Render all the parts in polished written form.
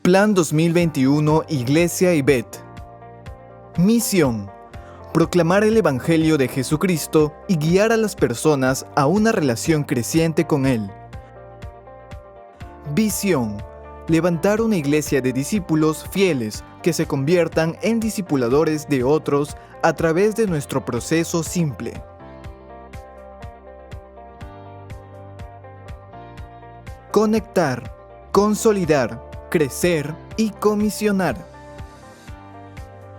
Plan 2021 Iglesia IBET. Misión: proclamar el Evangelio de Jesucristo y guiar a las personas a una relación creciente con Él. Visión: levantar una iglesia de discípulos fieles que se conviertan en discipuladores de otros a través de nuestro proceso simple. Conectar, consolidar, crecer y comisionar.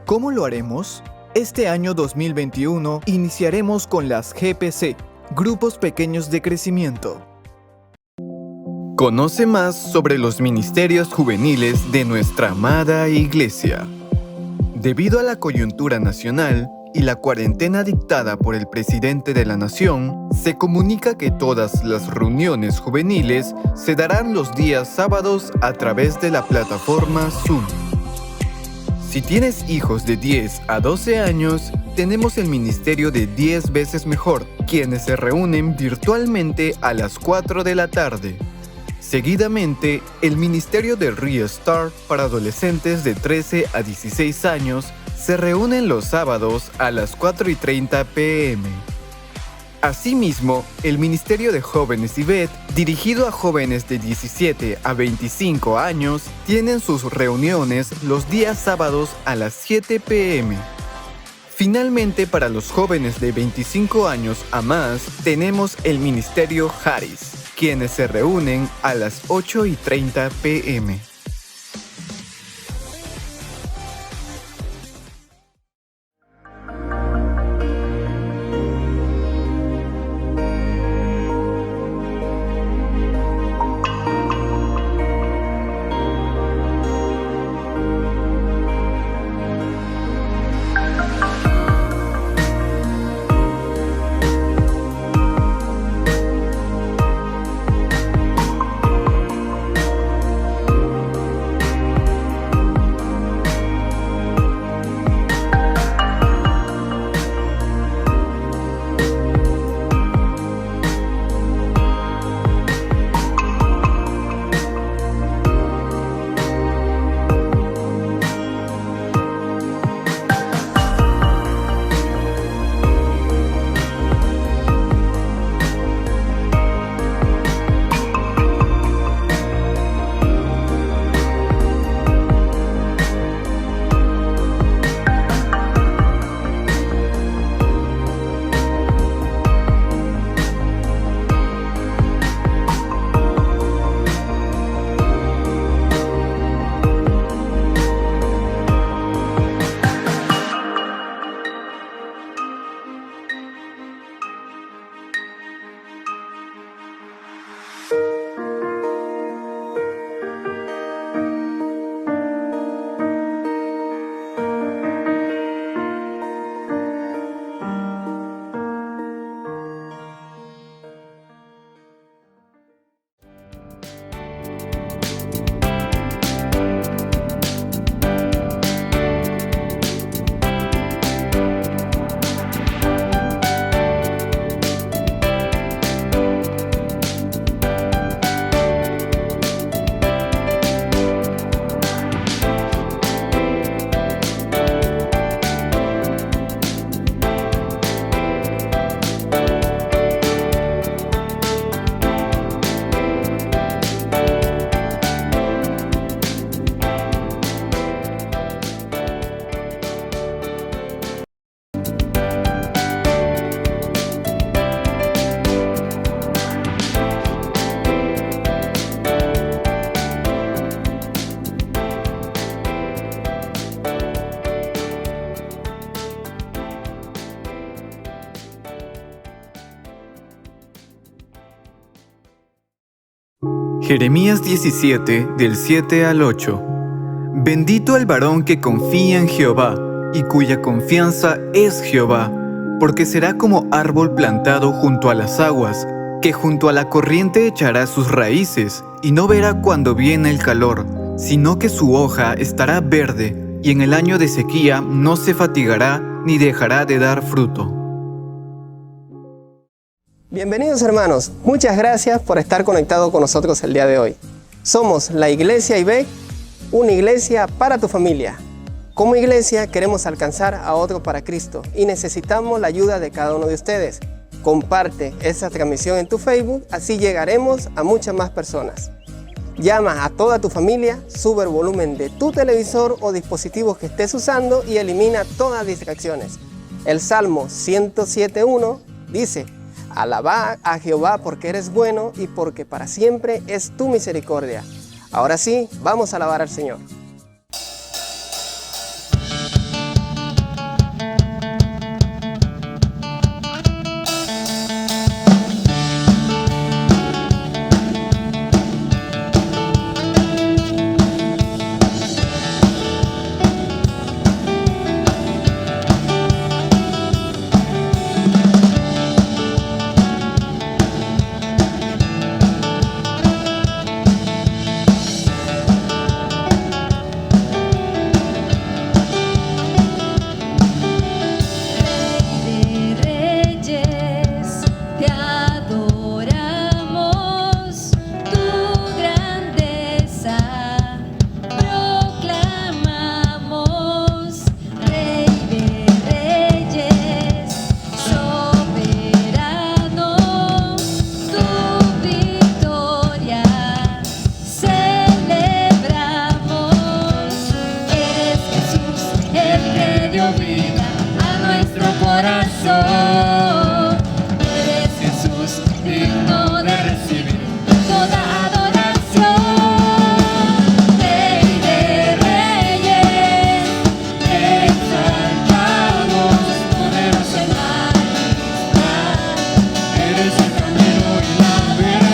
¿Cómo lo haremos? Este año 2021 iniciaremos con las GPC, Grupos Pequeños de Crecimiento. Conoce más sobre los ministerios juveniles de nuestra amada Iglesia. Debido a la coyuntura nacional y la cuarentena dictada por el presidente de la nación, se comunica que todas las reuniones juveniles se darán los días sábados a través de la plataforma Zoom. Si tienes hijos de 10 a 12 años, tenemos el ministerio de 10 veces mejor, quienes se reúnen virtualmente a las 4 de la tarde. Seguidamente, el ministerio de Restart para adolescentes de 13 a 16 años se reúnen los sábados a las 4:30 p.m. Asimismo, el Ministerio de Jóvenes IBET, dirigido a jóvenes de 17 a 25 años, tienen sus reuniones los días sábados a las 7 p.m. Finalmente, para los jóvenes de 25 años a más, tenemos el Ministerio Haris, quienes se reúnen a las 8:30 p.m. Jeremías 17, del 7 al 8. Bendito el varón que confía en Jehová, y cuya confianza es Jehová, porque será como árbol plantado junto a las aguas, que junto a la corriente echará sus raíces, y no verá cuando viene el calor, sino que su hoja estará verde, y en el año de sequía no se fatigará, ni dejará de dar fruto. Bienvenidos hermanos, muchas gracias por estar conectados con nosotros el día de hoy. Somos la Iglesia IBET una iglesia para tu familia. Como iglesia queremos alcanzar a otro para Cristo y necesitamos la ayuda de cada uno de ustedes. Comparte esta transmisión en tu Facebook, así llegaremos a muchas más personas. Llama a toda tu familia, sube el volumen de tu televisor o dispositivos que estés usando y elimina todas distracciones. El Salmo 107.1 dice: alabad a Jehová porque eres bueno y porque para siempre es tu misericordia. Ahora sí, vamos a alabar al Señor. Eres Jesús, digno de recibir toda adoración. Rey de reyes, te exaltamos, poderoso en majestad. Eres el camino y la verdad.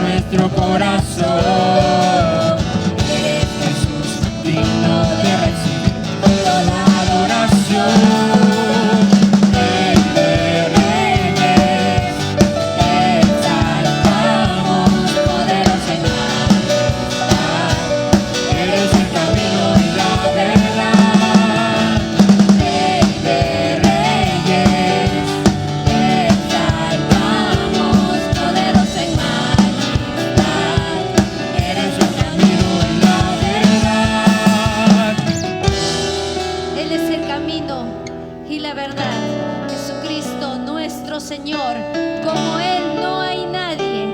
Nuestro corazón, eres Jesús, digno de recibir toda adoración. Rey de reyes, te exaltamos, poderoso en majestad. Eres el camino y la verdad. Rey de reyes, te exaltamos, poderoso en majestad. Y la verdad, Jesucristo nuestro Señor, como Él no hay nadie.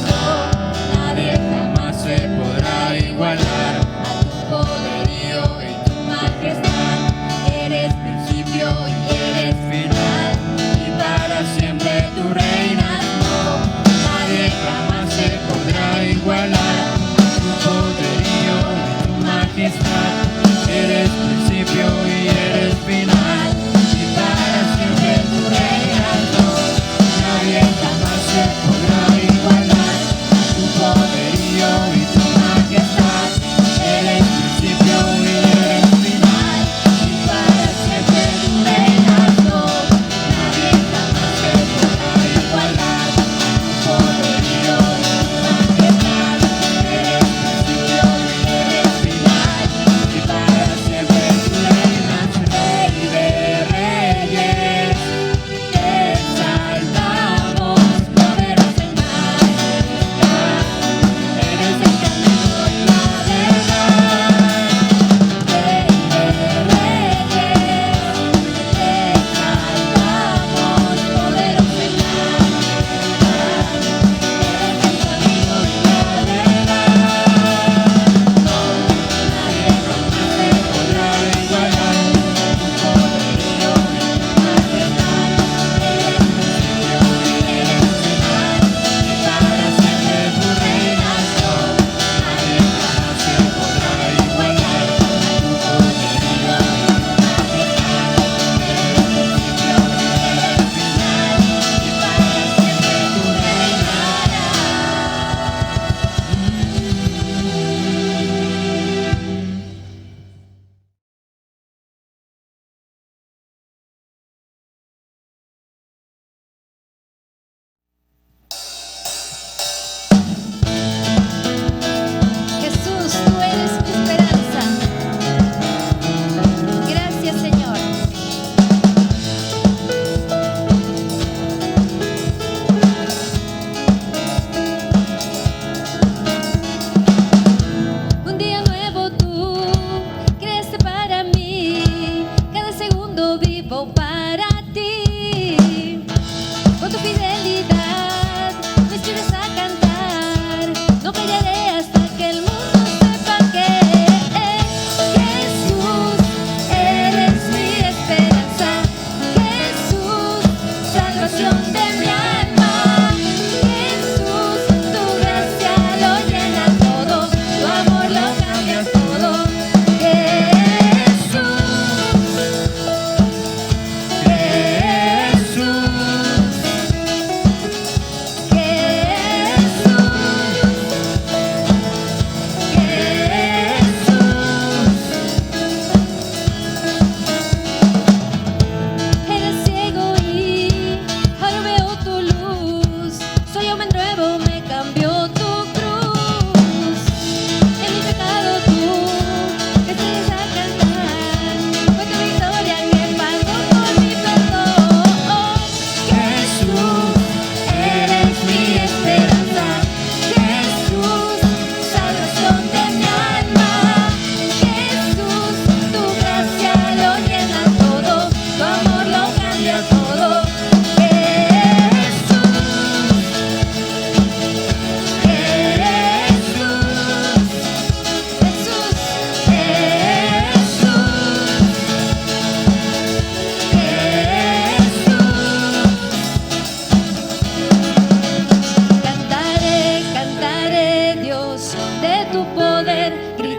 Oh, nadie jamás se podrá igualar a tu poderío y tu majestad. Eres principio y eres final, y para siempre tú reinas. No, nadie jamás se podrá igualar a tu poderío y tu majestad. Eres principio y eres final, y para siempre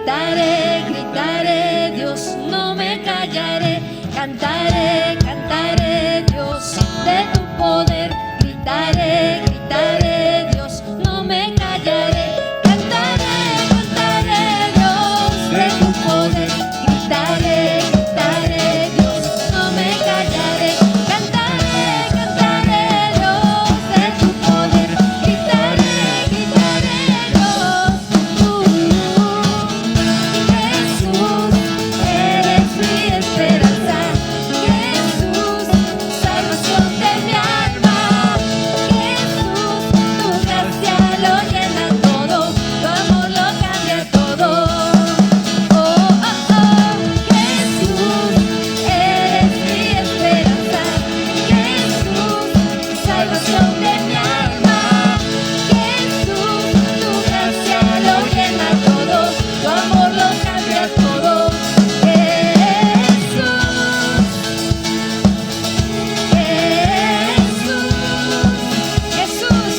Gritaré, gritaré, Dios, no me callaré. Cantaré, cantaré, Dios, de tu poder. Gritaré, gritaré, Dios, no me callaré. Cantaré, cantaré, Dios, de tu poder. Gritaré, gritaré, Dios, no me callaré. Cantaré, cantaré, Dios, de tu poder. Gritaré, gritaré, Dios. Jesús, eres mi esperanza. Jesús, salvación de mi alma. Jesús, tu gracia lo llena todo, tu amor lo cambia todo. Oh, oh, oh. Jesús, eres mi esperanza. Jesús, salvación de mi alma. Jesús, tu gracia lo llena todo, tu amor lo cambia todo. Jesús, Jesús, Jesús,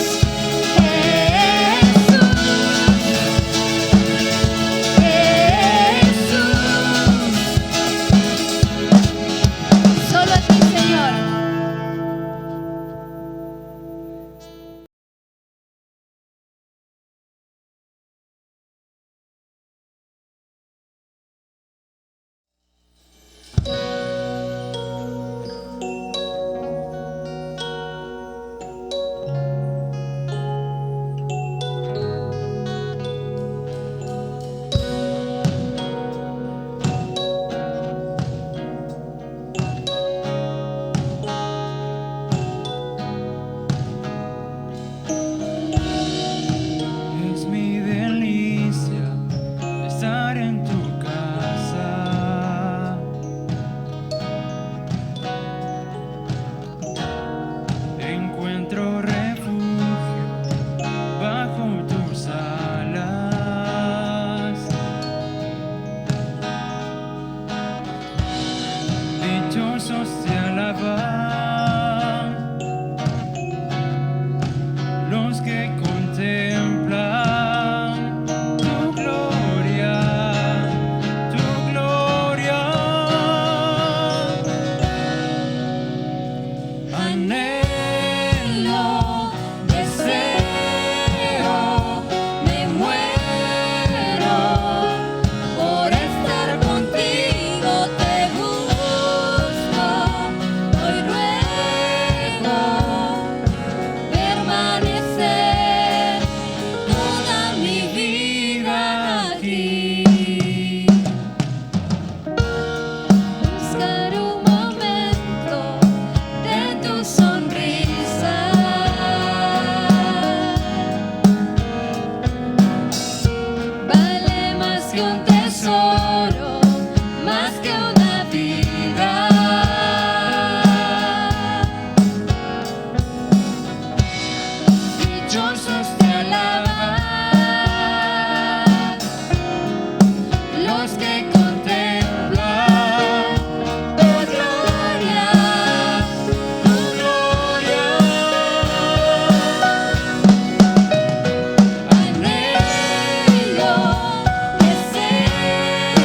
solo a ti, Señor. Es mi delicia estar en tu casa. Encuentro refugio bajo tus alas. Dichosos te alaban los que contemplan tu gloria, tu gloria. Anhelo, deseo, me muero por estar contigo, te busco, hoy ruego permanecer toda mi vida aquí. Buscar un momento de tu sonrisa, vale más que un tesoro, más que una vida. Dichosos te alaban los que contemplan tu gloria, tu gloria. Anhelo, deseo,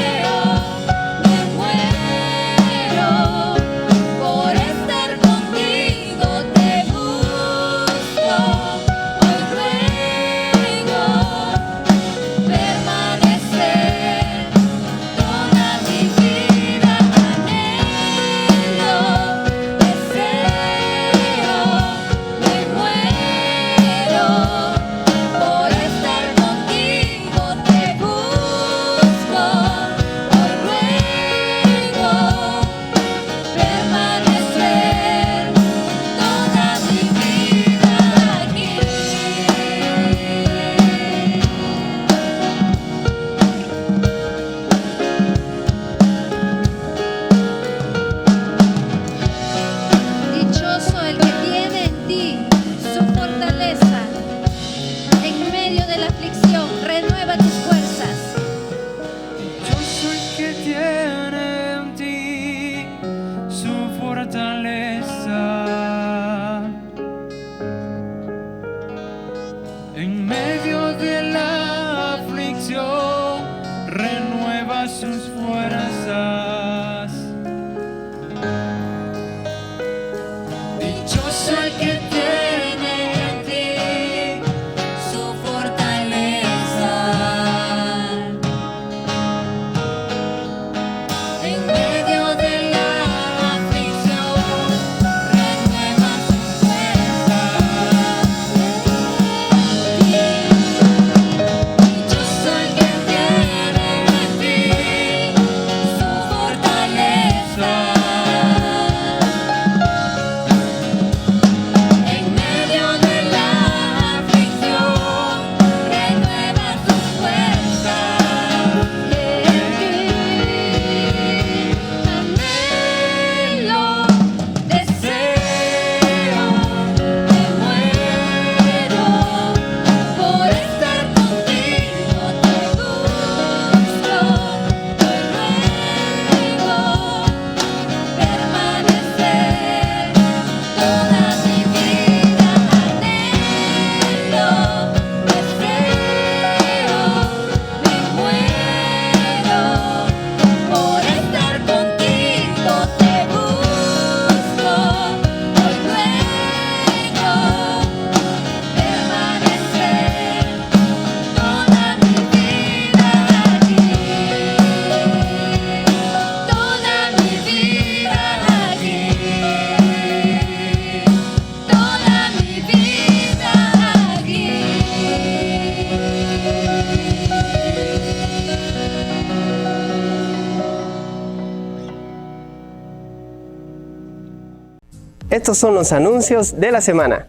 sus fuerzas. Dichoso el que tiene en ti su fortaleza. En medio de la aflicción renueva sus fuerzas. Dichoso el que tiene en ti su fortaleza. En medio de la aflicción renueva sus fuerzas. Anhelo, deseo, me muero por estar contigo, te busco, te ruego permanecer toda mi vida. Anhelo, deseo, me muero por estar contigo, te busco, hoy ruego permanecer toda mi vida allí, toda mi vida allí, toda mi vida allí. Estos son los anuncios de la semana.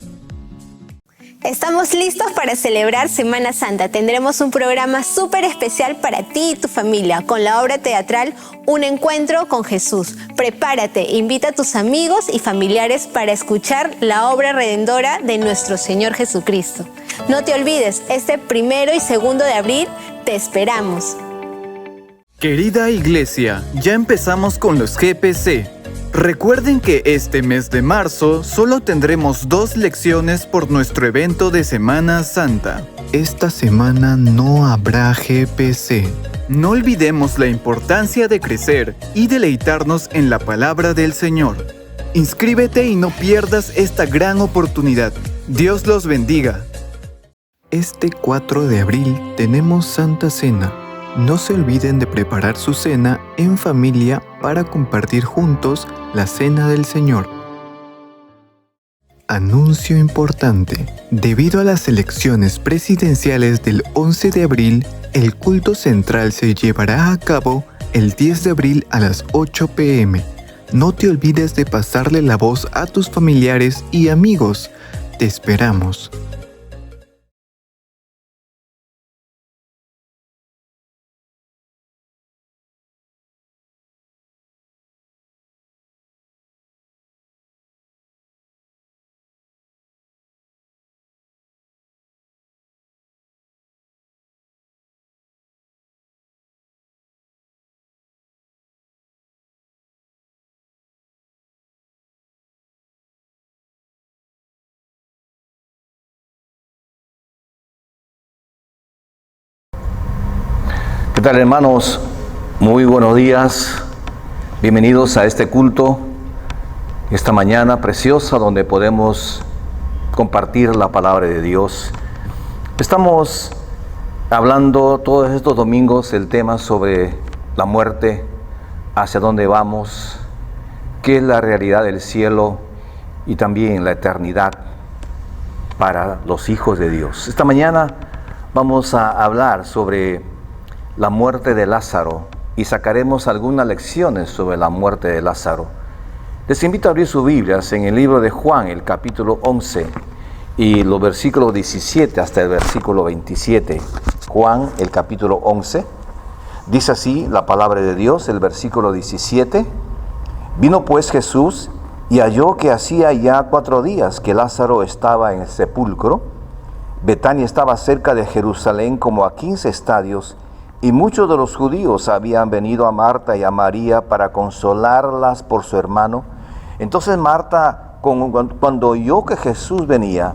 Estamos listos para celebrar Semana Santa. Tendremos un programa súper especial para ti y tu familia con la obra teatral Un Encuentro con Jesús. Prepárate, invita a tus amigos y familiares para escuchar la obra redentora de nuestro Señor Jesucristo. No te olvides, este 1 y 2 de abril te esperamos. Querida iglesia, ya empezamos con los GPC. Recuerden que este mes de marzo solo tendremos 2 lecciones por nuestro evento de Semana Santa. Esta semana no habrá GPC. No olvidemos la importancia de crecer y deleitarnos en la palabra del Señor. Inscríbete y no pierdas esta gran oportunidad. Dios los bendiga. Este 4 de abril tenemos Santa Cena. No se olviden de preparar su cena en familia para compartir juntos la Cena del Señor. Anuncio importante. Debido a las elecciones presidenciales del 11 de abril, el culto central se llevará a cabo el 10 de abril a las 8 p.m. No te olvides de pasarle la voz a tus familiares y amigos. Te esperamos. ¿Qué tal, hermanos? Muy buenos días. Bienvenidos a este culto, esta mañana preciosa donde podemos compartir la palabra de Dios. Estamos hablando todos estos domingos el tema sobre la muerte, hacia dónde vamos, qué es la realidad del cielo y también la eternidad para los hijos de Dios. Esta mañana vamos a hablar sobre la muerte de Lázaro y sacaremos algunas lecciones sobre la muerte de Lázaro. Les invito a abrir sus Biblias en el libro de Juan, el capítulo 11 y los versículos 17 hasta el versículo 27. Juan, el capítulo 11, dice así la palabra de Dios, el versículo 17. Vino pues Jesús y halló que hacía ya 4 días que Lázaro estaba en el sepulcro. Betania estaba cerca de Jerusalén como a 15 estadios, y muchos de los judíos habían venido a Marta y a María para consolarlas por su hermano. Entonces Marta, cuando oyó que Jesús venía,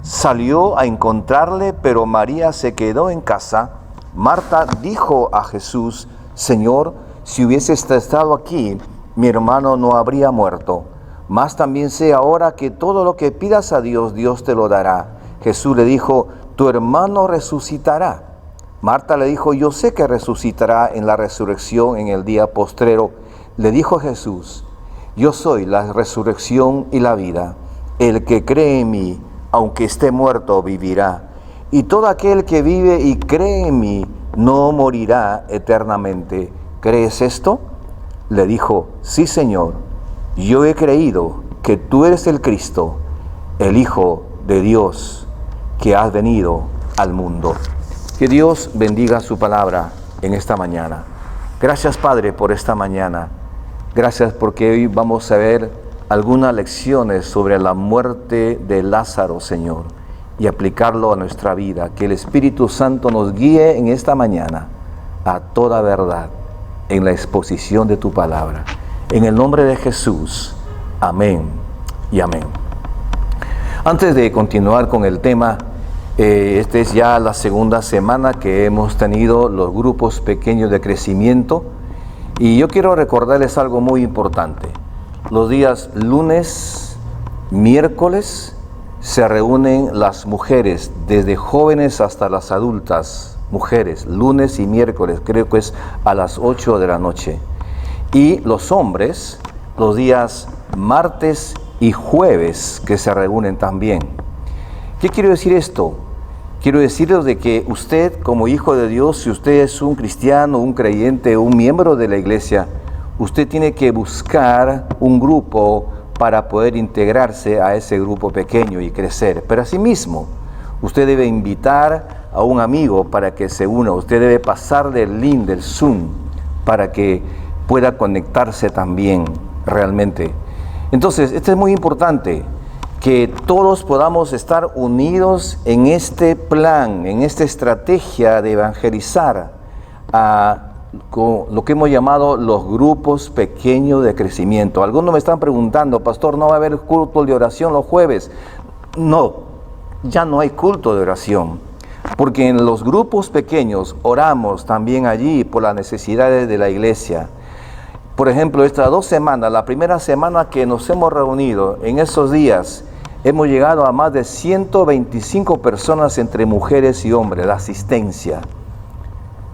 salió a encontrarle, pero María se quedó en casa. Marta dijo a Jesús: Señor, si hubieses estado aquí, mi hermano no habría muerto. Mas también sé ahora que todo lo que pidas a Dios, Dios te lo dará. Jesús le dijo, tu hermano resucitará. Marta le dijo, yo sé que resucitará en la resurrección en el día postrero. Le dijo Jesús, yo soy la resurrección y la vida. El que cree en mí, aunque esté muerto, vivirá. Y todo aquel que vive y cree en mí, no morirá eternamente. ¿Crees esto? Le dijo, sí, Señor, yo he creído que tú eres el Cristo, el Hijo de Dios, que has venido al mundo. Que Dios bendiga su palabra en esta mañana. Gracias, Padre, por esta mañana. Gracias porque hoy vamos a ver algunas lecciones sobre la muerte de Lázaro, Señor, y aplicarlo a nuestra vida. Que el Espíritu Santo nos guíe en esta mañana a toda verdad en la exposición de tu palabra. En el nombre de Jesús, amén y amén. Antes de continuar con el tema, esta es ya la segunda semana que hemos tenido los grupos pequeños de crecimiento, y yo quiero recordarles algo muy importante. Los días lunes, miércoles, se reúnen las mujeres, desde jóvenes hasta las adultas, mujeres, lunes y miércoles, creo que es a las 8 de la noche. Y los hombres, los días martes y jueves, que se reúnen también. ¿Qué quiero decir esto? Quiero decirles de que usted, como hijo de Dios, si usted es un cristiano, un creyente, un miembro de la iglesia, usted tiene que buscar un grupo para poder integrarse a ese grupo pequeño y crecer. Pero asimismo, usted debe invitar a un amigo para que se una. Usted debe pasarle el link del Zoom para que pueda conectarse también realmente. Entonces, esto es muy importante, que todos podamos estar unidos en este plan, en esta estrategia de evangelizar con lo que hemos llamado los grupos pequeños de crecimiento. Algunos me están preguntando, pastor, ¿no va a haber culto de oración los jueves? No, ya no hay culto de oración, porque en los grupos pequeños oramos también allí por las necesidades de la iglesia. Por ejemplo, estas 2 semanas, la primera semana que nos hemos reunido, en esos días hemos llegado a más de 125 personas entre mujeres y hombres, la asistencia.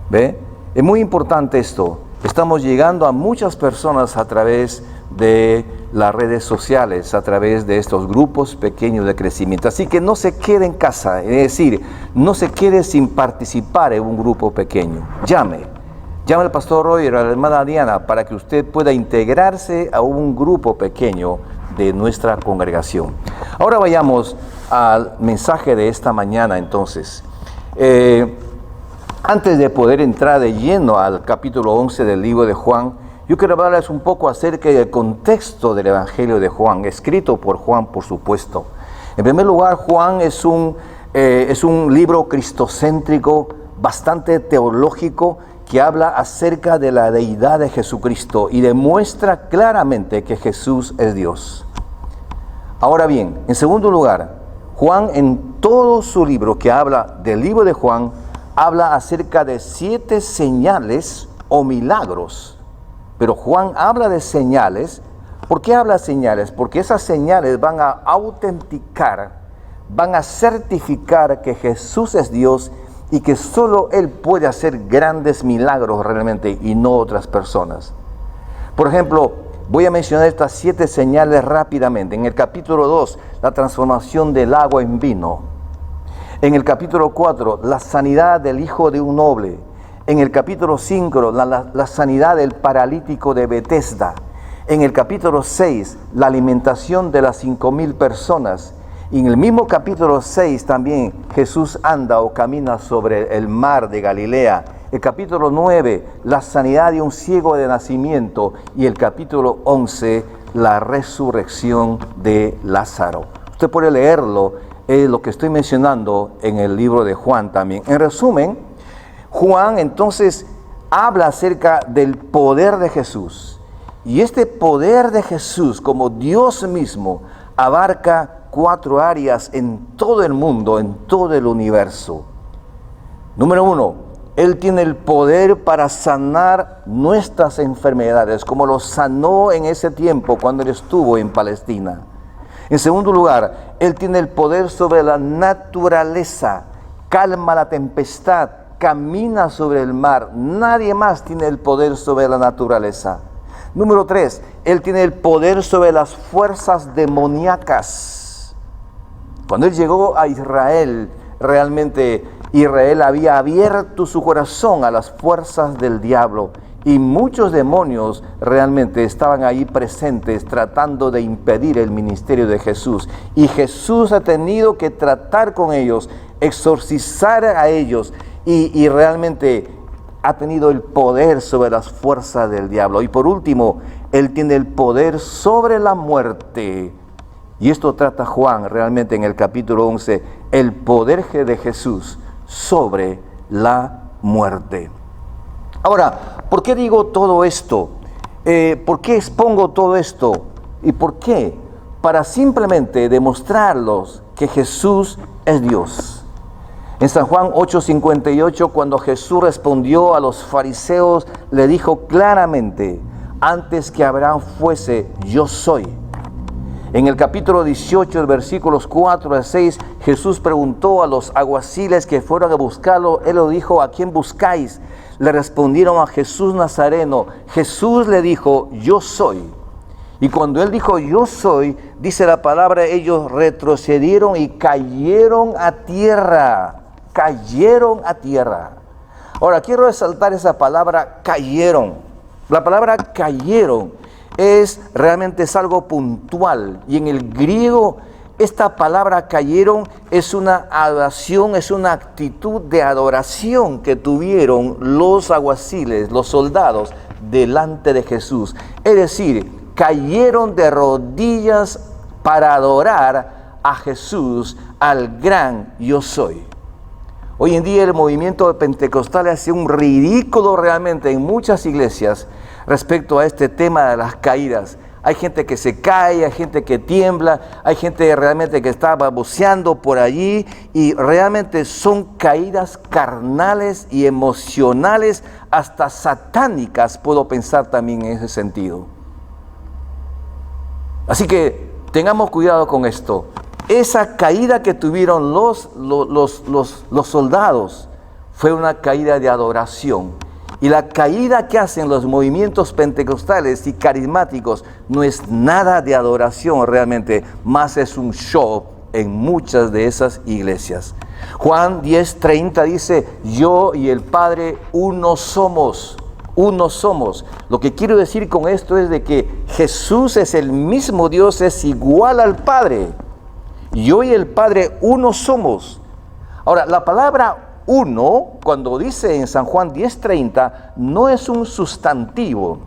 ¿Ve? Es muy importante esto. Estamos llegando a muchas personas a través de las redes sociales, a través de estos grupos pequeños de crecimiento. Así que no se quede en casa, es decir, no se quede sin participar en un grupo pequeño. Llame al pastor Roy, a la hermana Diana, para que usted pueda integrarse a un grupo pequeño de nuestra congregación. Ahora vayamos al mensaje de esta mañana entonces. Antes de poder entrar de lleno al capítulo 11 del libro de Juan, yo quiero hablarles un poco acerca del contexto del Evangelio de Juan, escrito por Juan, por supuesto. En primer lugar, Juan es un libro cristocéntrico, bastante teológico, que habla acerca de la deidad de Jesucristo y demuestra claramente que Jesús es Dios. Ahora bien, en segundo lugar, Juan en todo su libro que habla del libro de Juan, habla acerca de 7 señales o milagros. Pero Juan habla de señales. ¿Por qué habla de señales? Porque esas señales van a autenticar, van a certificar que Jesús es Dios y que solo Él puede hacer grandes milagros realmente y no otras personas. Por ejemplo, voy a mencionar estas 7 señales rápidamente. En el capítulo 2, la transformación del agua en vino. En el capítulo 4, la sanidad del hijo de un noble. En el capítulo 5, la sanidad del paralítico de Betesda. En el capítulo 6, la alimentación de las 5,000 personas. Y en el mismo capítulo 6 también Jesús anda o camina sobre el mar de Galilea. El capítulo 9, la sanidad de un ciego de nacimiento. Y el capítulo 11, la resurrección de Lázaro. Usted puede leerlo, lo que estoy mencionando en el libro de Juan también. En resumen, Juan entonces habla acerca del poder de Jesús. Y este poder de Jesús como Dios mismo abarca 4 áreas en todo el mundo, en todo el universo. Número 1, Él tiene el poder para sanar nuestras enfermedades, como lo sanó en ese tiempo cuando Él estuvo en Palestina. En segundo lugar, Él tiene el poder sobre la naturaleza, calma la tempestad, camina sobre el mar. Nadie más tiene el poder sobre la naturaleza. Número 3, Él tiene el poder sobre las fuerzas demoníacas. Cuando Él llegó a Israel, realmente Israel había abierto su corazón a las fuerzas del diablo y muchos demonios realmente estaban ahí presentes tratando de impedir el ministerio de Jesús. Y Jesús ha tenido que tratar con ellos, exorcizar a ellos y realmente ha tenido el poder sobre las fuerzas del diablo. Y por último, Él tiene el poder sobre la muerte. Y esto trata Juan realmente en el capítulo 11, el poder de Jesús sobre la muerte. Ahora, ¿por qué digo todo esto? ¿Por qué expongo todo esto? ¿Y por qué? Para simplemente demostrarlos que Jesús es Dios. En San Juan 8:58, cuando Jesús respondió a los fariseos, le dijo claramente: antes que Abraham fuese, yo soy. En el capítulo 18, el versículos 4 a 6, Jesús preguntó a los alguaciles que fueron a buscarlo. Él lo dijo: ¿a quién buscáis? Le respondieron: a Jesús Nazareno. Jesús le dijo: yo soy. Y cuando Él dijo: yo soy, dice la palabra, ellos retrocedieron y cayeron a tierra. Cayeron a tierra. Ahora, quiero resaltar esa palabra cayeron. La palabra cayeron realmente es algo puntual. Y en el griego, esta palabra cayeron es una adoración, es una actitud de adoración que tuvieron los alguaciles, los soldados, delante de Jesús. Es decir, cayeron de rodillas para adorar a Jesús, al gran yo soy. Hoy en día el movimiento pentecostal hace un ridículo realmente en muchas iglesias respecto a este tema de las caídas. Hay gente que se cae, hay gente que tiembla, hay gente realmente que está baboseando por allí y realmente son caídas carnales y emocionales, hasta satánicas, puedo pensar también en ese sentido. Así que tengamos cuidado con esto. Esa caída que tuvieron los soldados fue una caída de adoración. Y la caída que hacen los movimientos pentecostales y carismáticos no es nada de adoración realmente, más es un show en muchas de esas iglesias. Juan 10:30 dice: yo y el Padre uno somos. Uno somos. Lo que quiero decir con esto es de que Jesús es el mismo Dios, es igual al Padre. Yo y el Padre uno somos. Ahora, la palabra uno, cuando dice en San Juan 10:30, no es un sustantivo.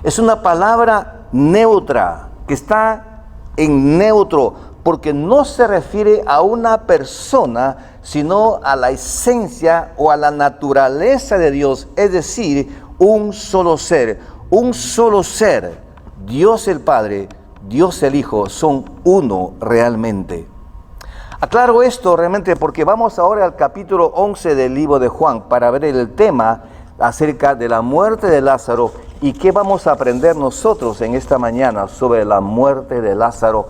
Es una palabra neutra, que está en neutro, porque no se refiere a una persona, sino a la esencia o a la naturaleza de Dios, es decir, un solo ser. Un solo ser, Dios el Padre, Dios el Hijo, son uno realmente. Aclaro esto realmente porque vamos ahora al capítulo 11 del libro de Juan para ver el tema acerca de la muerte de Lázaro y qué vamos a aprender nosotros en esta mañana sobre la muerte de Lázaro.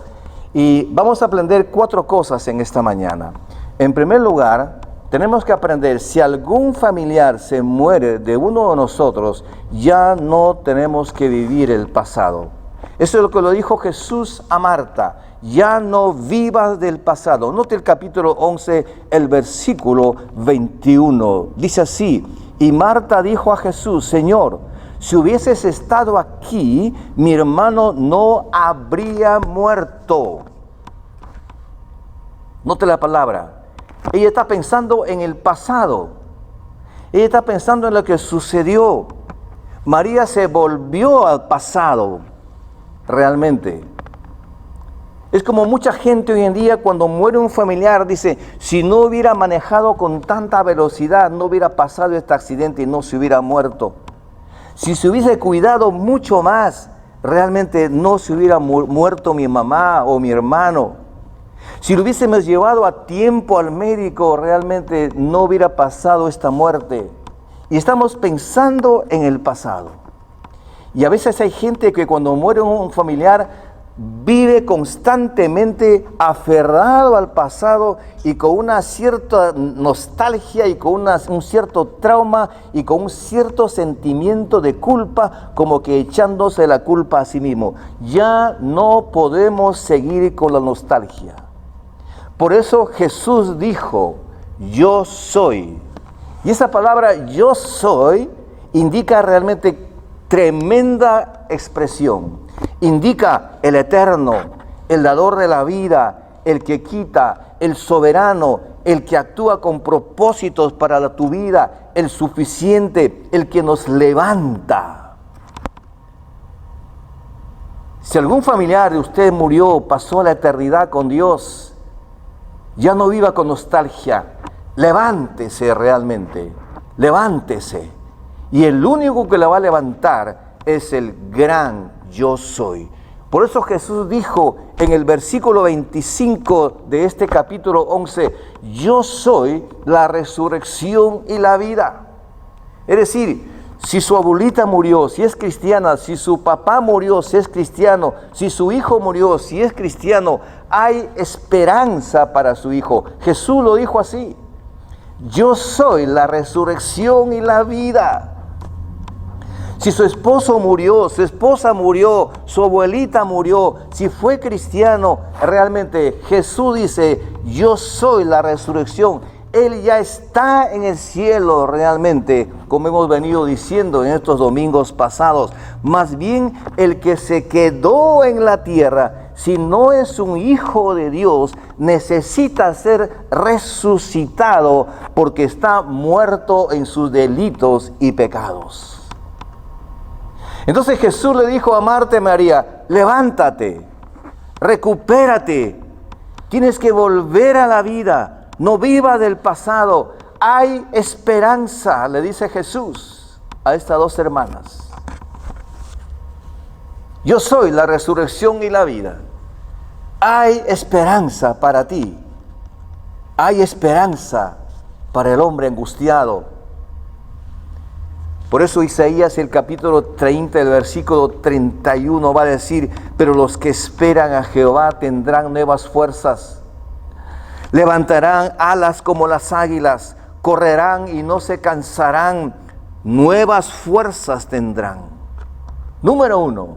Y vamos a aprender 4 cosas en esta mañana. En primer lugar, tenemos que aprender, si algún familiar se muere de uno de nosotros, ya no tenemos que vivir el pasado. Eso es lo que lo dijo Jesús a Marta: ya no vivas del pasado. Note el capítulo 11, el versículo 21. Dice así: y Marta dijo a Jesús: Señor, si hubieses estado aquí, mi hermano no habría muerto. Note la palabra. Ella está pensando en el pasado. Ella está pensando en lo que sucedió. María se volvió al pasado. Realmente. Es como mucha gente hoy en día cuando muere un familiar dice: si no hubiera manejado con tanta velocidad, no hubiera pasado este accidente y no se hubiera muerto. Si se hubiese cuidado mucho más, realmente no se hubiera muerto mi mamá o mi hermano. Si lo hubiésemos llevado a tiempo al médico, realmente no hubiera pasado esta muerte. Y estamos pensando en el pasado. Y a veces hay gente que cuando muere un familiar vive constantemente aferrado al pasado y con una cierta nostalgia y con un cierto trauma y con un cierto sentimiento de culpa, como que echándose la culpa a sí mismo. Ya no podemos seguir con la nostalgia. Por eso Jesús dijo, yo soy. Y esa palabra yo soy indica realmente tremenda expresión. Indica el eterno, el dador de la vida, el que quita, el soberano, el que actúa con propósitos para tu vida, el suficiente, el que nos levanta. Si algún familiar de usted murió, pasó la eternidad con Dios, ya no viva con nostalgia, levántese realmente, levántese. Y el único que la va a levantar es el gran yo soy. Por eso Jesús dijo en el versículo 25 de este capítulo 11, yo soy la resurrección y la vida. Es decir, si su abuelita murió, si es cristiana, si su papá murió, si es cristiano, si su hijo murió, si es cristiano, hay esperanza para su hijo. Jesús lo dijo así, yo soy la resurrección y la vida. Si su esposo murió, su esposa murió, su abuelita murió, si fue cristiano, realmente Jesús dice, yo soy la resurrección. Él ya está en el cielo realmente, como hemos venido diciendo en estos domingos pasados. Más bien el que se quedó en la tierra, si no es un hijo de Dios, necesita ser resucitado porque está muerto en sus delitos y pecados. Entonces Jesús le dijo a Marta y María, levántate, recupérate, tienes que volver a la vida, no viva del pasado, hay esperanza, le dice Jesús a estas dos hermanas. Yo soy la resurrección y la vida, hay esperanza para ti, hay esperanza para el hombre angustiado. Por eso Isaías, el capítulo 30, el versículo 31 va a decir, pero los que esperan a Jehová tendrán nuevas fuerzas, levantarán alas como las águilas, correrán y no se cansarán, nuevas fuerzas tendrán. Número 1,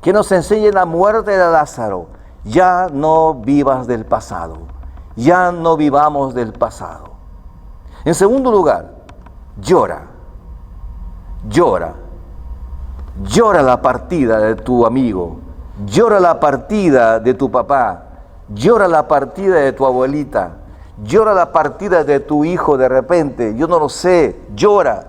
que nos enseñe la muerte de Lázaro, ya no vivas del pasado, ya no vivamos del pasado. En segundo lugar, llora. Llora, llora la partida de tu amigo, llora la partida de tu papá, llora la partida de tu abuelita, llora la partida de tu hijo de repente, yo no lo sé, llora.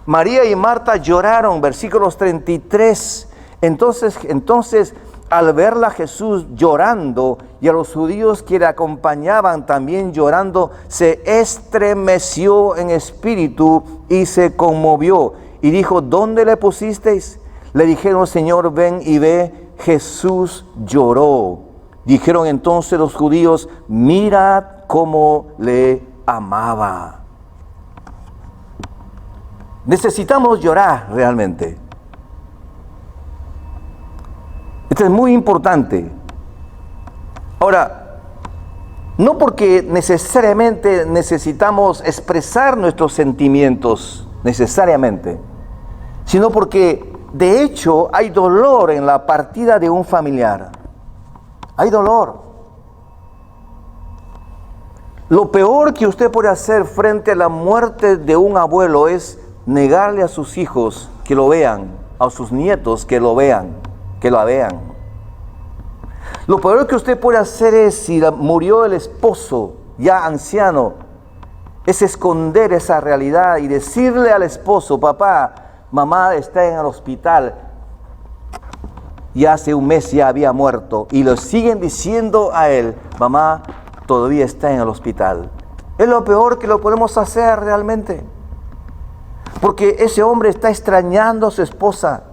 María y Marta lloraron, versículos 33. Entonces, al verla Jesús llorando y a los judíos que le acompañaban también llorando, se estremeció en espíritu y se conmovió. Y dijo, ¿dónde le pusisteis? Le dijeron, Señor, ven y ve. Jesús lloró. Dijeron entonces los judíos, mirad cómo le amaba. Necesitamos llorar realmente. Esto es muy importante. Ahora, no porque necesariamente necesitamos expresar nuestros sentimientos, necesariamente, sino porque de hecho hay dolor en la partida de un familiar. Hay dolor. Lo peor que usted puede hacer frente a la muerte de un abuelo es negarle a sus hijos que lo vean, a sus nietos que lo vean, que la vean. Lo peor que usted puede hacer es, si murió el esposo ya anciano, es esconder esa realidad y decirle al esposo, papá, mamá está en el hospital, y hace un mes ya había muerto, y lo siguen diciendo a él, mamá todavía está en el hospital. Es lo peor que lo podemos hacer realmente, porque ese hombre está extrañando a su esposa,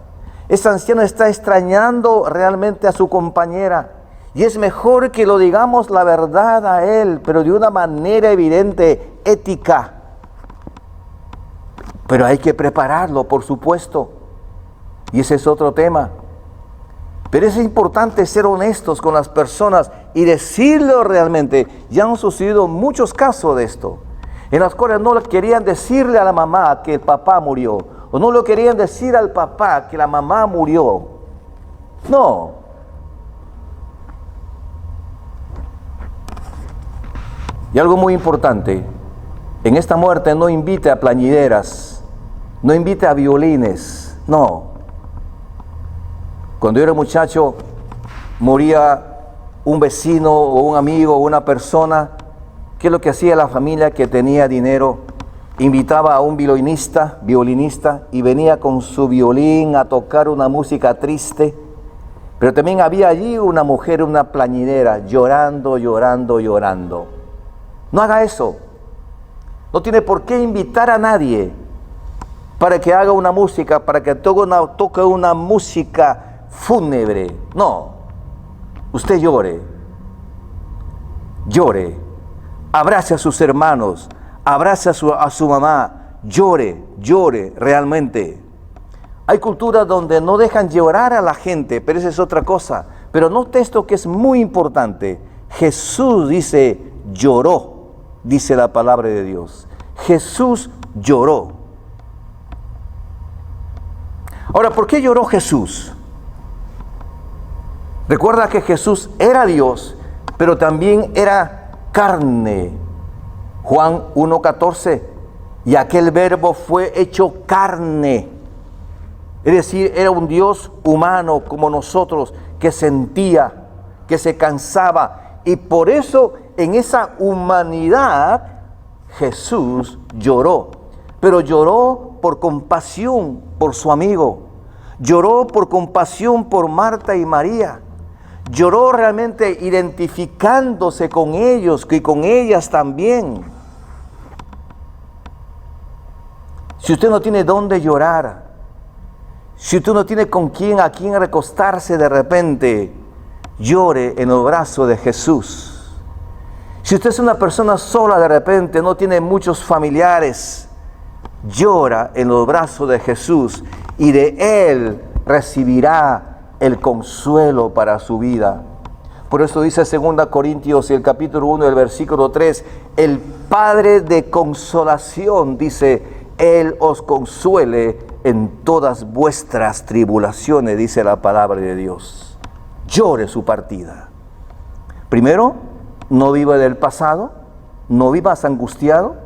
ese anciano está extrañando realmente a su compañera, Y es mejor que lo digamos la verdad a Él, pero de una manera evidente, ética. Pero hay que prepararlo, por supuesto. Y ese es otro tema. Pero es importante ser honestos con las personas y decirlo realmente. Ya han sucedido muchos casos de esto, en las cuales no querían decirle a la mamá que el papá murió, o no lo querían decir al papá que la mamá murió. No. Y algo muy importante, en esta muerte no invite a plañideras, no invite a violines, no. Cuando yo era muchacho, moría un vecino o un amigo o una persona. ¿Qué es lo que hacía la familia que tenía dinero? Invitaba a un violinista y venía con su violín a tocar una música triste. Pero también había allí una mujer, una plañidera, llorando, llorando, llorando. No haga eso. No tiene por qué invitar a nadie para que haga una música, para que toque una música fúnebre. No, usted llore, abrace a sus hermanos, abrace a su mamá, llore realmente. Hay culturas donde no dejan llorar a la gente, pero esa es otra cosa. Pero note esto que es muy importante. Jesús dice, lloró, dice la palabra de Dios. Jesús lloró. Ahora, ¿por qué lloró Jesús? Recuerda que Jesús era Dios, pero también era carne. Juan 1:14, y aquel verbo fue hecho carne. Es decir, era un Dios humano como nosotros, que sentía, que se cansaba. Y por eso en esa humanidad Jesús lloró. Pero lloró por compasión por su amigo. Lloró por compasión por Marta y María. Lloró realmente identificándose con ellos y con ellas también. Si usted no tiene dónde llorar, si usted no tiene a quién recostarse de repente, llore en los brazos de Jesús. Si usted es una persona sola de repente, no tiene muchos familiares, llora en los brazos de Jesús y de Él recibirá el consuelo para su vida. Por eso dice 2 Corintios, el capítulo 1, el versículo 3, el Padre de consolación, dice, Él os consuele en todas vuestras tribulaciones, dice la palabra de Dios. Llore su partida. Primero, no viva del pasado, no vivas angustiado,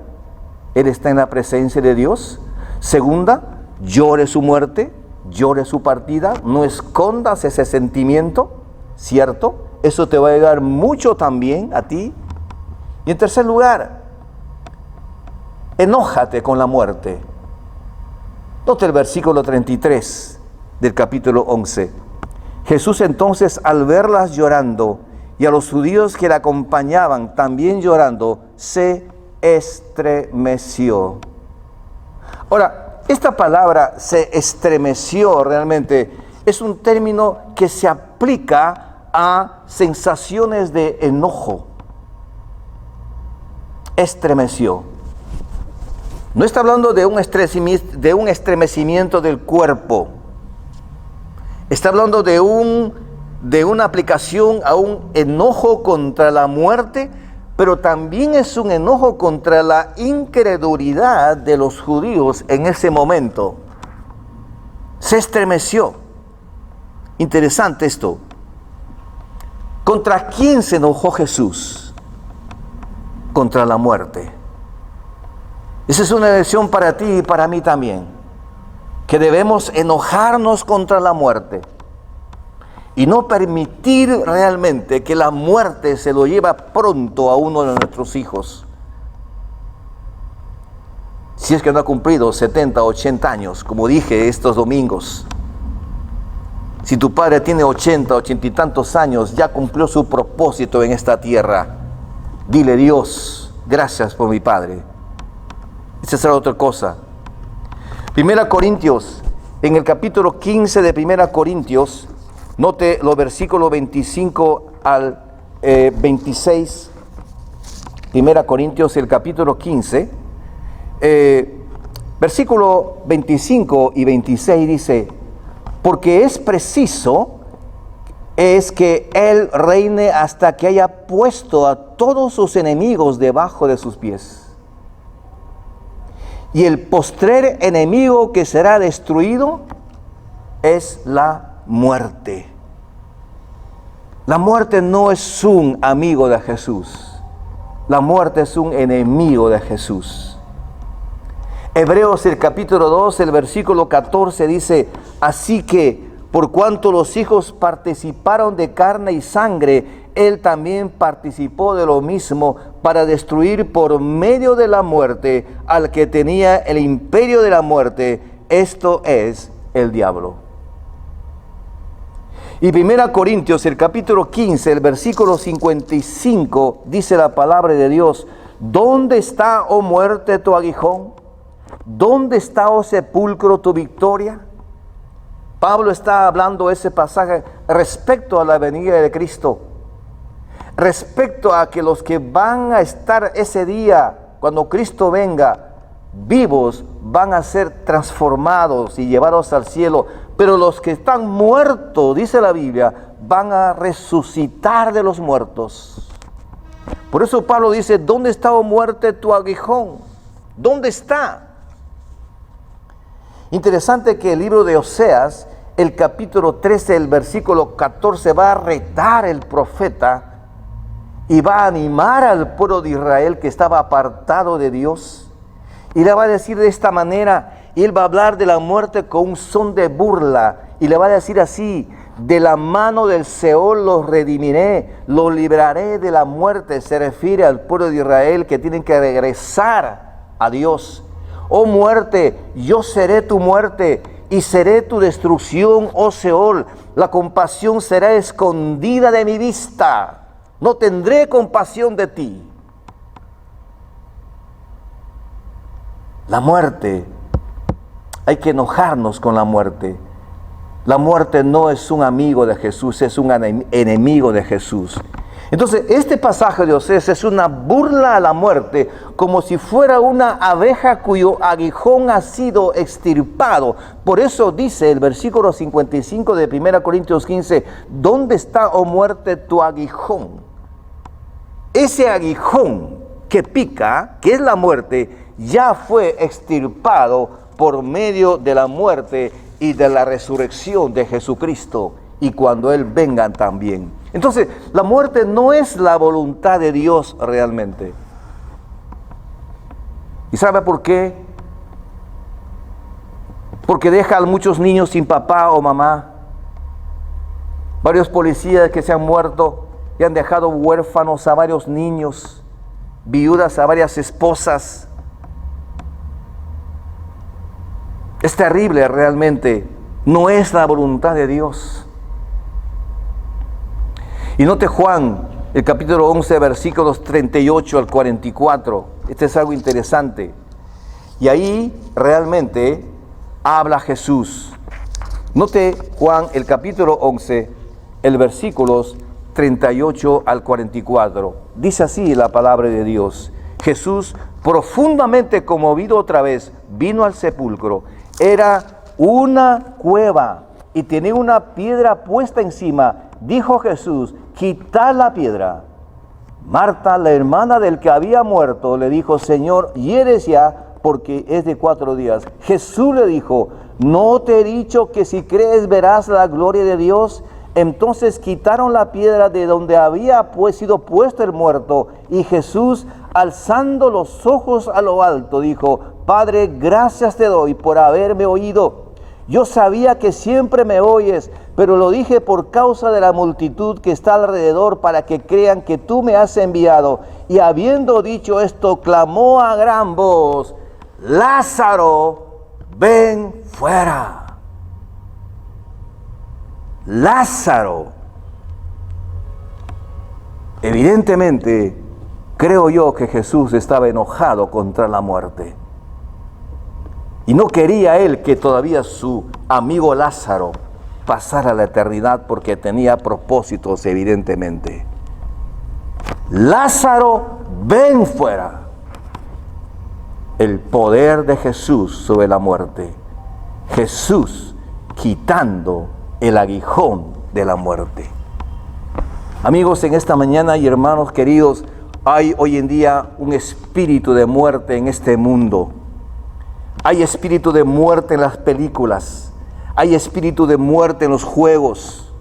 Él está en la presencia de Dios. Segunda, llore su muerte, llore su partida, no escondas ese sentimiento, ¿cierto? Eso te va a ayudar mucho también a ti. Y en tercer lugar, enójate con la muerte. Note el versículo 33 del capítulo 11. Jesús entonces, al verlas llorando, y a los judíos que la acompañaban también llorando, se estremeció. Ahora, esta palabra se estremeció realmente es un término que se aplica a sensaciones de enojo. Estremeció. No está hablando de un estremecimiento del cuerpo. Está hablando de una aplicación a un enojo contra la muerte, pero también es un enojo contra la incredulidad de los judíos en ese momento. Se estremeció. Interesante esto. ¿Contra quién se enojó Jesús? Contra la muerte. Esa es una lección para ti y para mí también, que debemos enojarnos contra la muerte y no permitir realmente que la muerte se lo lleve pronto a uno de nuestros hijos. Si es que no ha cumplido 70, 80 años, como dije estos domingos. Si tu padre tiene 80, 80 y tantos años, ya cumplió su propósito en esta tierra. Dile: Dios, gracias por mi padre. Esa será otra cosa. 1 Corintios, en el capítulo 15 de 1 Corintios, note los versículos 25 al 26, 1 Corintios, el capítulo 15, versículo 25 y 26 dice: porque es preciso es que Él reine hasta que haya puesto a todos sus enemigos debajo de sus pies. Y el postrer enemigo que será destruido es la muerte. La muerte no es un amigo de Jesús. La muerte es un enemigo de Jesús. Hebreos, el capítulo 2, el versículo 14 dice: así que, por cuanto los hijos participaron de carne y sangre, Él también participó de lo mismo, para destruir por medio de la muerte al que tenía el imperio de la muerte, esto es, el diablo. Y 1 Corintios, el capítulo 15, el versículo 55, dice la palabra de Dios: ¿dónde está, oh muerte, tu aguijón? ¿Dónde está, oh sepulcro, tu victoria? Pablo está hablando ese pasaje respecto a la venida de Cristo, respecto a que los que van a estar ese día, cuando Cristo venga, vivos, van a ser transformados y llevados al cielo, pero los que están muertos, dice la Biblia, van a resucitar de los muertos. Por eso Pablo dice: ¿dónde está, oh muerte, tu aguijón? ¿Dónde está? Interesante que el libro de Oseas, el capítulo 13, el versículo 14, va a retar el profeta y va a animar al pueblo de Israel que estaba apartado de Dios, y le va a decir de esta manera, y él va a hablar de la muerte con un son de burla, y le va a decir así: de la mano del Seol los redimiré, los libraré de la muerte. Se refiere al pueblo de Israel que tienen que regresar a Dios. Oh muerte, yo seré tu muerte y seré tu destrucción, oh Seol. La compasión será escondida de mi vista. No tendré compasión de ti. La muerte, hay que enojarnos con la muerte. La muerte no es un amigo de Jesús, es un enemigo de Jesús. Entonces, este pasaje de Oseas es una burla a la muerte, como si fuera una abeja cuyo aguijón ha sido extirpado. Por eso dice el versículo 55 de 1 Corintios 15, ¿dónde está, oh muerte, tu aguijón? Ese aguijón que pica, que es la muerte, ya fue extirpado por medio de la muerte y de la resurrección de Jesucristo, y cuando Él venga también. Entonces, la muerte no es la voluntad de Dios realmente. ¿Y sabe por qué? Porque deja a muchos niños sin papá o mamá. Varios policías que se han muerto y han dejado huérfanos a varios niños, viudas a varias esposas. Es terrible realmente. No es la voluntad de Dios. Y note Juan, el capítulo 11, versículos 38 al 44. Este es algo interesante. Y ahí realmente habla Jesús. Note Juan, el capítulo 11, el versículos 38 al 44. Dice así la palabra de Dios: Jesús, profundamente conmovido otra vez, vino al sepulcro. Era una cueva y tenía una piedra puesta encima. Dijo Jesús: quitad la piedra. Marta, la hermana del que había muerto, le dijo: Señor, hieres ya, porque es de 4 días. Jesús le dijo: ¿no te he dicho que si crees verás la gloria de Dios? Entonces quitaron la piedra de donde había sido puesto el muerto, y Jesús, alzando los ojos a lo alto, dijo: Padre, gracias te doy por haberme oído. Yo sabía que siempre me oyes, pero lo dije por causa de la multitud que está alrededor, para que crean que tú me has enviado. Y habiendo dicho esto, clamó a gran voz: Lázaro, ven fuera. Lázaro. Evidentemente, creo yo que Jesús estaba enojado contra la muerte. Y no quería él que todavía su amigo Lázaro pasar a la eternidad porque tenía propósitos evidentemente. Lázaro, ven fuera. El poder de Jesús sobre la muerte. Jesús quitando el aguijón de la muerte. Amigos, en esta mañana y hermanos queridos, hay hoy en día un espíritu de muerte en este mundo. Hay espíritu de muerte en las películas. Hay espíritu de muerte en los juegos.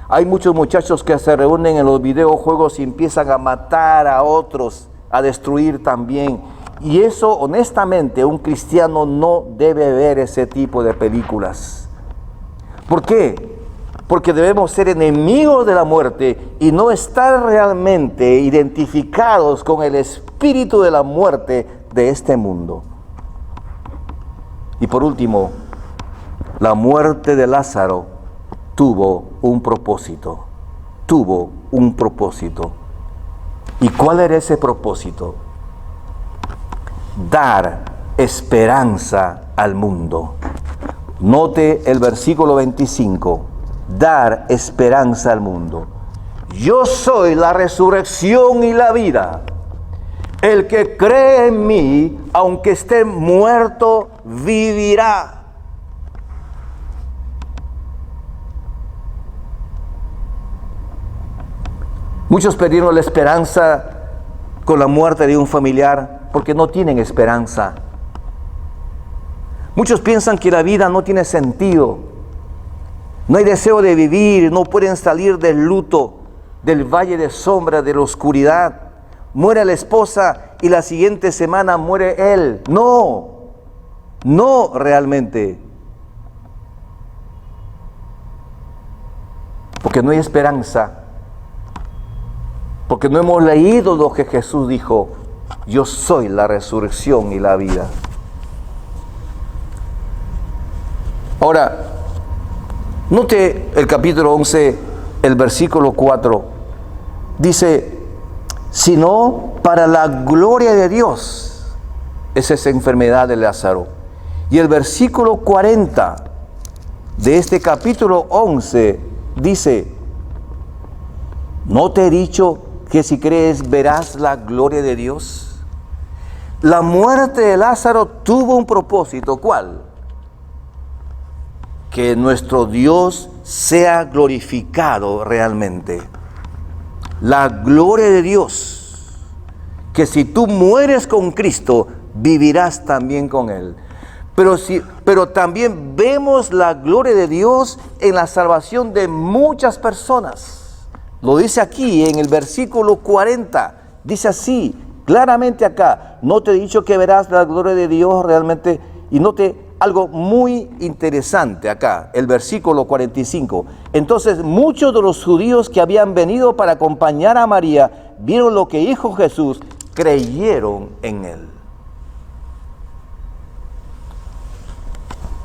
Hay muchos muchachos que se reúnen en los videojuegos y empiezan a matar a otros, a destruir también. Y eso, honestamente, un cristiano no debe ver ese tipo de películas. ¿Por qué? Porque debemos ser enemigos de la muerte y no estar realmente identificados con el espíritu de la muerte de este mundo. Y por último, la muerte de Lázaro tuvo un propósito. Tuvo un propósito. ¿Y cuál era ese propósito? Dar esperanza al mundo. Note el versículo 25. Dar esperanza al mundo. Yo soy la resurrección y la vida. El que cree en mí, aunque esté muerto, vivirá. Muchos perdieron la esperanza con la muerte de un familiar porque no tienen esperanza. Muchos piensan que la vida no tiene sentido. No hay deseo de vivir, no pueden salir del luto, del valle de sombra, de la oscuridad. Muere la esposa y la siguiente semana muere él. No realmente. Porque no hay esperanza. Porque no hemos leído lo que Jesús dijo. Yo soy la resurrección y la vida. Ahora, note el capítulo 11, el versículo 4. Dice, sino para la gloria de Dios. Es esa enfermedad de Lázaro. Y el versículo 40 de este capítulo 11 dice, ¿no te he dicho que si crees verás la gloria de Dios? La muerte de Lázaro tuvo un propósito. ¿Cuál? Que nuestro Dios sea glorificado realmente. La gloria de Dios. Que si tú mueres con Cristo, vivirás también con Él. Pero también vemos la gloria de Dios en la salvación de muchas personas. Lo dice aquí en el versículo 40. Dice así, claramente acá. No te he dicho que verás la gloria de Dios realmente. Y note algo muy interesante acá, el versículo 45. Entonces muchos de los judíos que habían venido para acompañar a María, vieron lo que dijo Jesús, creyeron en Él.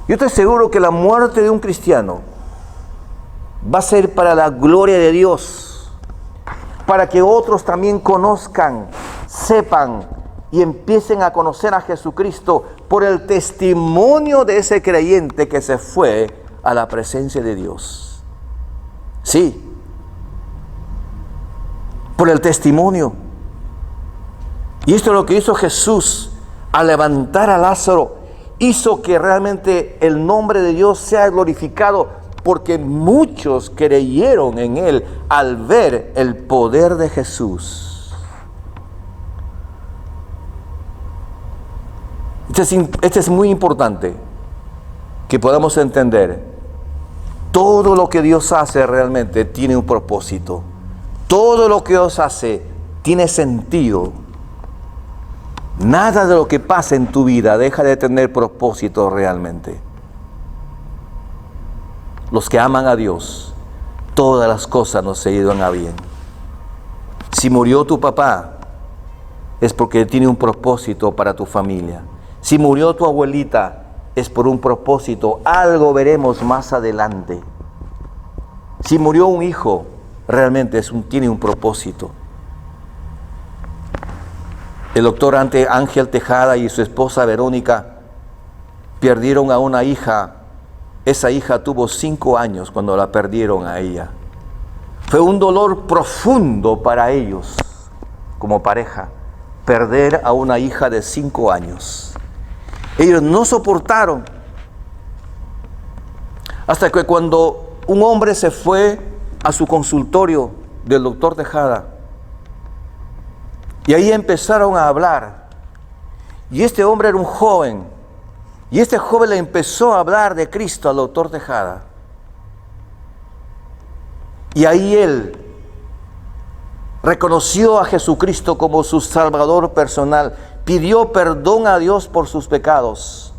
Yo estoy seguro que la muerte de un cristiano va a ser para la gloria de Dios, para que otros también conozcan, sepan y empiecen a conocer a Jesucristo por el testimonio de ese creyente que se fue a la presencia de Dios. Sí, por el testimonio. Y esto es lo que hizo Jesús al levantar a Lázaro. Hizo que realmente el nombre de Dios sea glorificado porque muchos creyeron en Él al ver el poder de Jesús. Este es muy importante que podamos entender. Todo lo que Dios hace realmente tiene un propósito. Todo lo que Dios hace tiene sentido. Nada de lo que pasa en tu vida deja de tener propósito realmente. Los que aman a Dios, todas las cosas nos ayudan a bien. Si murió tu papá, es porque tiene un propósito para tu familia. Si murió tu abuelita, es por un propósito. Algo veremos más adelante. Si murió un hijo, realmente tiene un propósito. El doctor Ángel Tejada y su esposa Verónica perdieron a una hija esa hija tuvo 5 años cuando la perdieron a ella. Fue un dolor profundo para ellos, como pareja, perder a una hija de 5 años. Ellos no soportaron. Hasta que cuando un hombre se fue a su consultorio del doctor Tejada, y ahí empezaron a hablar. Y este hombre era un joven. Y este joven le empezó a hablar de Cristo al doctor Tejada. Y ahí él reconoció a Jesucristo como su Salvador personal. Pidió perdón a Dios por sus pecados.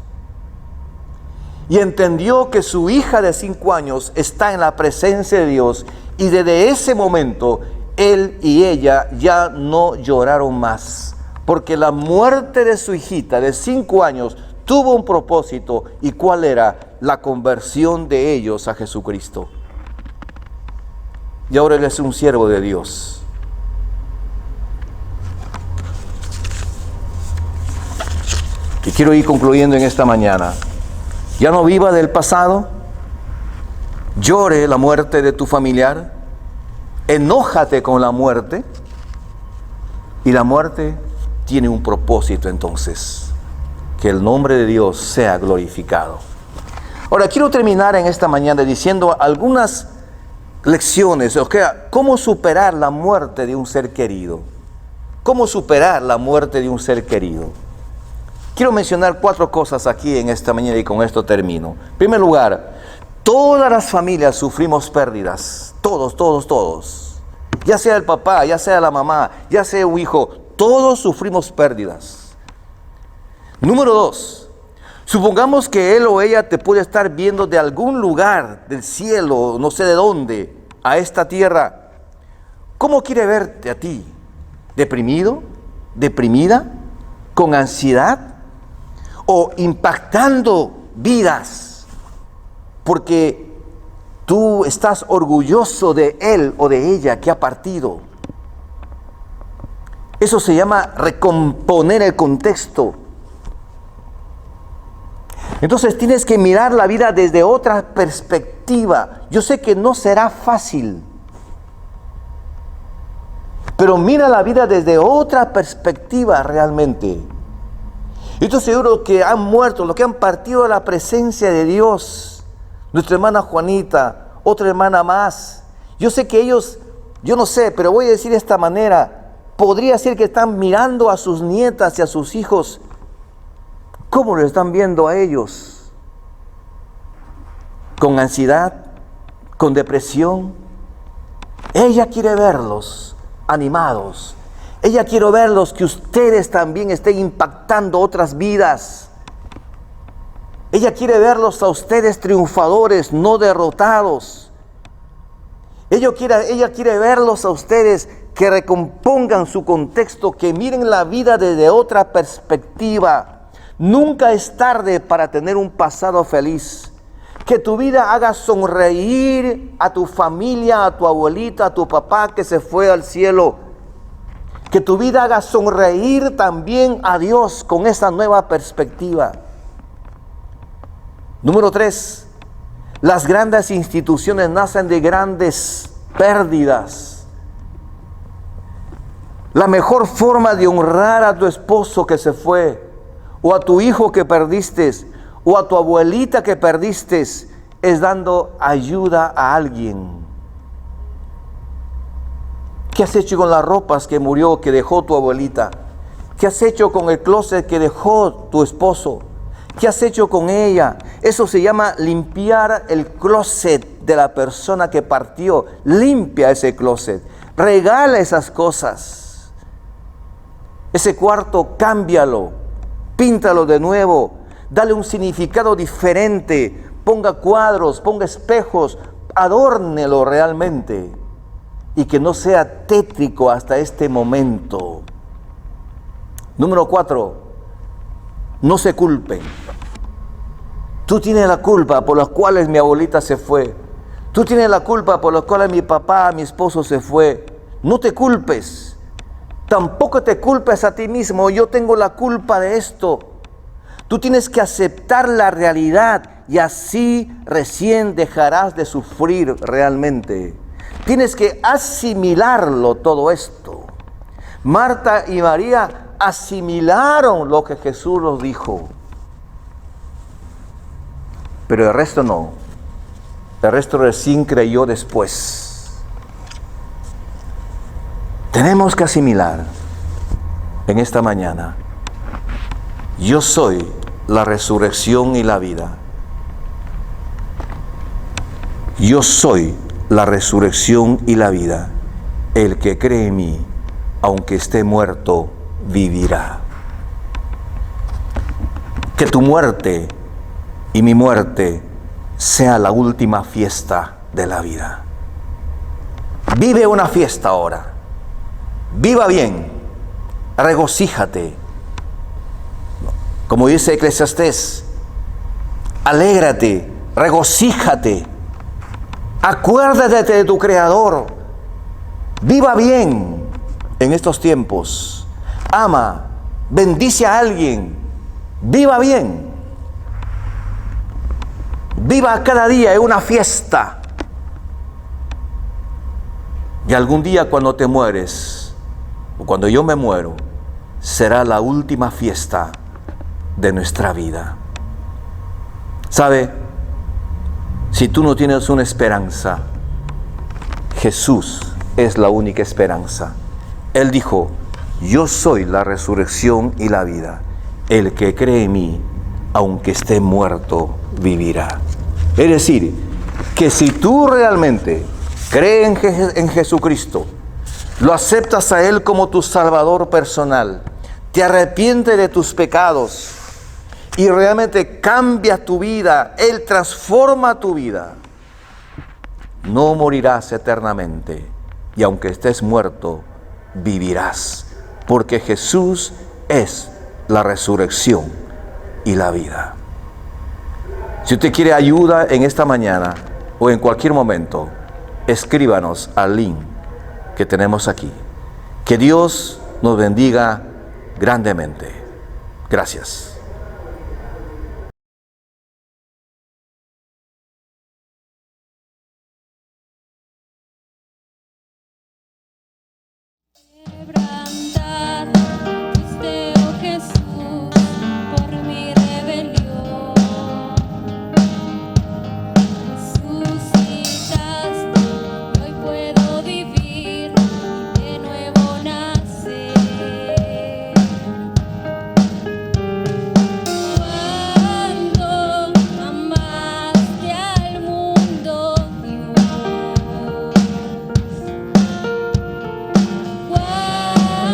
Y entendió que su hija de 5 años está en la presencia de Dios. Y desde ese momento, él y ella ya no lloraron más. Porque la muerte de su hijita de 5 años tuvo un propósito. ¿Y cuál era? La conversión de ellos a Jesucristo. Y ahora él es un siervo de Dios. Y quiero ir concluyendo en esta mañana. Ya no viva del pasado. Llore la muerte de tu familiar. Enójate con la muerte. Y la muerte tiene un propósito entonces. Que el nombre de Dios sea glorificado. Ahora quiero terminar en esta mañana diciendo algunas lecciones. O sea, cómo superar la muerte de un ser querido. Cómo superar la muerte de un ser querido. Quiero mencionar 4 cosas aquí en esta mañana y con esto termino. En primer lugar, todas las familias sufrimos pérdidas. Todos. Ya sea el papá, ya sea la mamá, ya sea un hijo, todos sufrimos pérdidas. Número 2, supongamos que él o ella te puede estar viendo de algún lugar del cielo, no sé de dónde, a esta tierra. ¿Cómo quiere verte a ti? ¿Deprimido? ¿Deprimida? ¿Con ansiedad? ¿O impactando vidas? Porque tú estás orgulloso de él o de ella que ha partido. Eso se llama recomponer el contexto. Entonces tienes que mirar la vida desde otra perspectiva. Yo sé que no será fácil, pero mira la vida desde otra perspectiva realmente. Yo estoy seguro que han muerto, los que han partido de la presencia de Dios. Nuestra hermana Juanita, otra hermana más. Yo sé que ellos, yo no sé, pero voy a decir de esta manera. Podría ser que están mirando a sus nietas y a sus hijos. ¿Cómo lo están viendo a ellos? ¿Con ansiedad? ¿Con depresión? Ella quiere verlos animados. Ella quiere verlos que ustedes también estén impactando otras vidas. Ella quiere verlos a ustedes triunfadores, no derrotados. Ella quiere verlos a ustedes que recompongan su contexto, que miren la vida desde otra perspectiva. Nunca es tarde para tener un pasado feliz. Que tu vida haga sonreír a tu familia, a tu abuelita, a tu papá que se fue al cielo. Que tu vida haga sonreír también a Dios con esa nueva perspectiva. Número 3. Las grandes instituciones nacen de grandes pérdidas. La mejor forma de honrar a tu esposo que se fue, o a tu hijo que perdiste, o a tu abuelita que perdiste, es dando ayuda a alguien. ¿Qué has hecho con las ropas que murió, que dejó tu abuelita? ¿Qué has hecho con el closet que dejó tu esposo? ¿Qué has hecho con ella? Eso se llama limpiar el closet de la persona que partió. Limpia ese closet. Regala esas cosas. Ese cuarto, cámbialo. Píntalo de nuevo. Dale un significado diferente. Ponga cuadros, ponga espejos. Adórnelo realmente. Y que no sea tétrico hasta este momento. Número 4. No se culpen. Tú tienes la culpa por las cuales mi abuelita se fue. Tú tienes la culpa por las cuales mi papá, mi esposo se fue. No te culpes. Tampoco te culpes a ti mismo. Yo tengo la culpa de esto. Tú tienes que aceptar la realidad y así recién dejarás de sufrir realmente. Tienes que asimilarlo todo esto. Marta y María asimilaron lo que Jesús les dijo. Pero el resto no. El resto recién creyó después. Tenemos que asimilar en esta mañana: yo soy la resurrección y la vida. Yo soy la resurrección y la vida. El que cree en mí, aunque esté muerto, vivirá. Que tu muerte y mi muerte sea la última fiesta de la vida. Vive una fiesta ahora. Viva bien. Regocíjate. Como dice Eclesiastés, alégrate, regocíjate. Acuérdate de tu Creador. Viva bien en estos tiempos. Ama, bendice a alguien. Viva bien. Viva cada día en una fiesta. Y algún día cuando te mueres, o cuando yo me muero, será la última fiesta de nuestra vida. ¿Sabe? Si tú no tienes una esperanza, Jesús es la única esperanza. Él dijo: yo soy la resurrección y la vida. El que cree en mí, aunque esté muerto, vivirá. Es decir, que si tú realmente crees en Jesucristo, lo aceptas a Él como tu Salvador personal, te arrepientes de tus pecados y realmente cambia tu vida, Él transforma tu vida, no morirás eternamente, y aunque estés muerto, vivirás, porque Jesús es la resurrección y la vida. Si usted quiere ayuda en esta mañana o en cualquier momento, escríbanos al link que tenemos aquí. Que Dios nos bendiga grandemente. Gracias. Quebrantado fuiste, oh Jesús, por mi rebelión. Resucitaste, hoy puedo vivir y de nuevo nacer. Cuánto amaste al mundo, Dios. Cuánto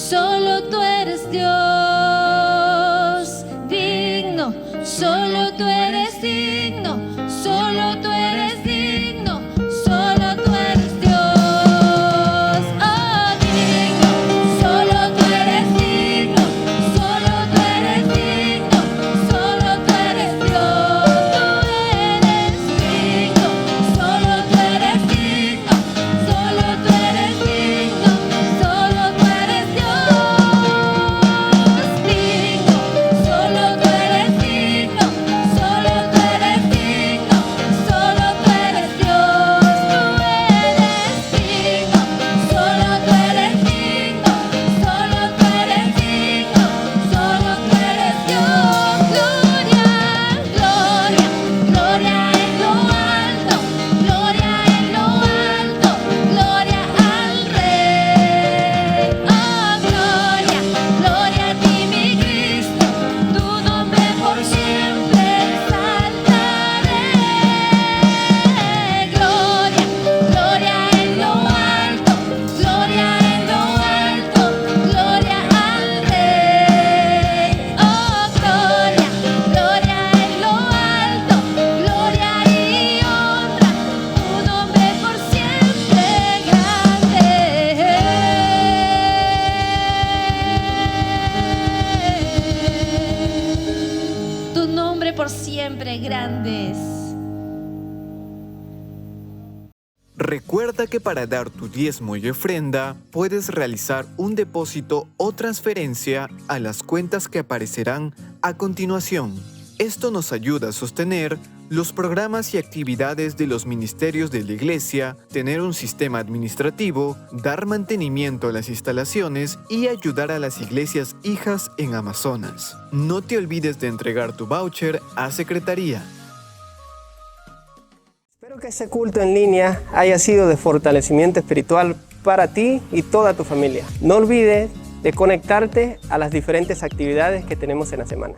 solo tú eres Dios. Digno, solo tú eres digno, solo tú eres digno, solo tú eres Dios. Oh, digno, solo tú eres digno, solo tú eres digno, solo tú eres Dios. Tú eres digno, solo tú eres digno, solo tú eres digno, solo tú eres Dios. Digno, solo tú eres digno, solo tú eres digno, solo tú eres Dios. Tú eres digno, solo tú eres digno, solo tú eres digno, solo tú eres Dios. Gloria, gloria, gloria en lo alto, gloria en lo alto, gloria al Rey. Oh, gloria, gloria a ti, mi Cristo, tu nombre por siempre exaltaré. Gloria, gloria en lo alto, gloria en lo alto, gloria al Rey. Oh, gloria, gloria en lo alto, gloria y honra, tu nombre por siempre grande. Tu nombre por siempre grande es. Recuerda que para dar tu diezmo y ofrenda puedes realizar un depósito o transferencia a las cuentas que aparecerán a continuación. Esto nos ayuda a sostener los programas y actividades de los ministerios de la Iglesia, tener un sistema administrativo, dar mantenimiento a las instalaciones y ayudar a las iglesias hijas en Amazonas. No te olvides de entregar tu voucher a Secretaría. Espero que este culto en línea haya sido de fortalecimiento espiritual para ti y toda tu familia. No olvides de conectarte a las diferentes actividades que tenemos en la semana.